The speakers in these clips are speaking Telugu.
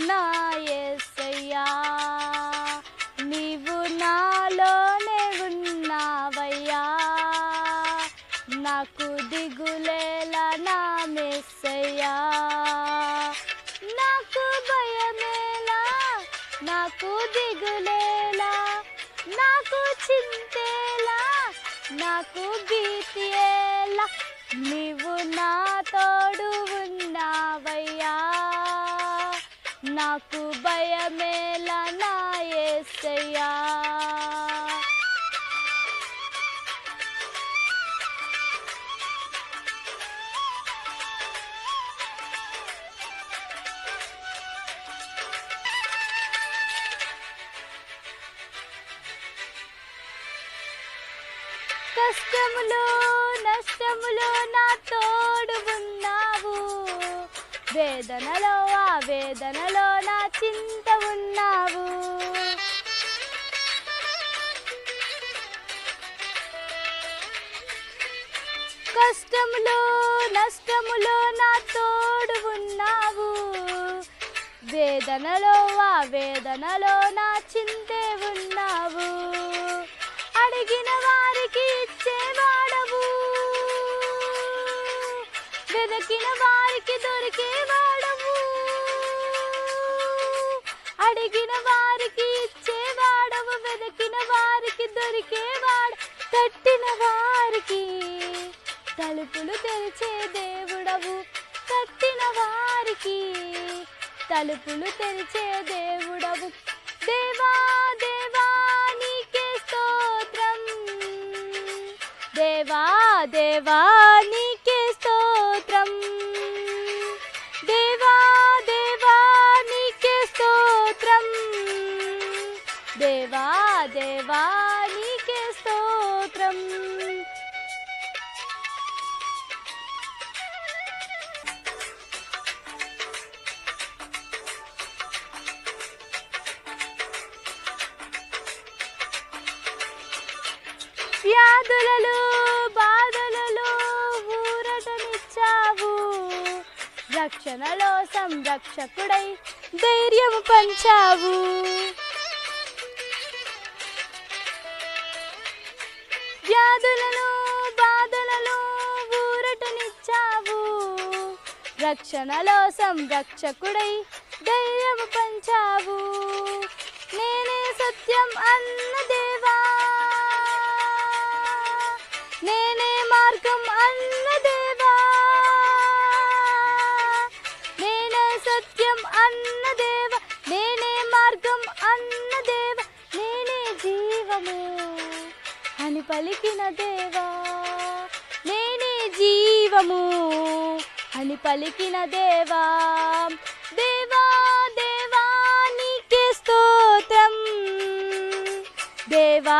నా యేసయ్యా, నీవు నాలోనే ఉన్నావయ్యా, నాకు దిగులేలా నా మెస్సయ్యా, నాకు భయమేలా, నాకు దిగులేలా, నాకు చింతేలా, నాకు భీతియేలా, నీవు నా తోడు ఉన్నావయ్యా, నాకు భయమేలా నా యేసయ్యా. కష్టములో నష్టములో నా తోడు ఉన్నావు, వేదనలో ఆ వేదనలో నా చింత ఉన్నావు, కష్టములో నష్టములో నా తోడు ఉన్నావు, వేదనలో ఆ వేదనలో నా చింతే ఉన్నావు, అడిగిన వారికి ఇచ్చేవాడవు, వెదకిన వారికి దొరికేవాడవు, అడిగిన వారికి ఇచ్చేవాడవు, వెదకిన వారికి దొరికేవాడు, తట్టిన వారికి తలుపులు తెరిచే దేవుడవు, తట్టిన వారికి తలుపులు తెరిచే దేవుడవు. దేవా దేవా నీకే స్తోత్రం, దేవా దేవా నీకే స్తోత్రం, దేవా దేవా నీకే స్తోత్రం, దేవా దేవా నీకే స్తోత్రం. వ్యాధులలో బాధలలో ఊరటనిచ్చావు, రక్షణలో సంరక్షకుడై ధైర్యం పంచావు, వ్యాధులలో బాధలలో ఊరటనిచ్చావు, రక్షణలో సంరక్షకుడై ధైర్యం పంచావు, నేనే సత్యం అన్న దేవా, నేనే మార్గం అన్న దేవా, నేనే సత్యం అన్న దేవా, నేనే మార్గం అన్న దేవా, నేనే జీవము అని పలికిన దేవా, నేనే జీవము అని పలికిన దేవా, దేవా దేవా నీకే స్తోత్రం, దేవా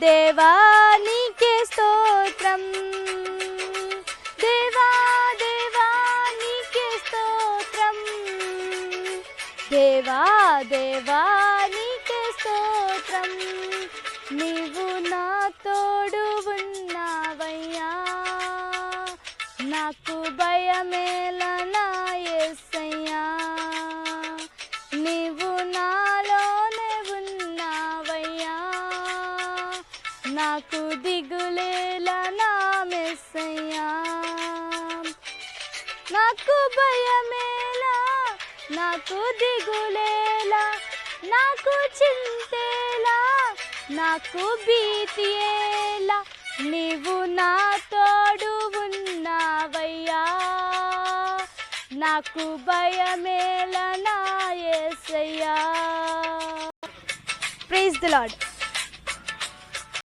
దేవా నీకే స్తోత్రం, దేవా దేవా నీకే స్తోత్రం, దేవా దేవా నీకే స్తోత్రం. నీవు నా తోడు ఉన్నావయ్యా, నాకు భయమేలా నా యేసయ్యా, నీవు నాలోనే ఉన్నావయ్యా, నాకు దిగులేలా నా మెస్సయ్యా, నాకు భయమేలా, నాకు దిగులేలా, నాకు చింతేలా, నాకు భీతియేలా, నీవు నా తోడు ఉన్నావయ్యా, నాకు భయమేలా నా యేసయ్యా. Praise the lord.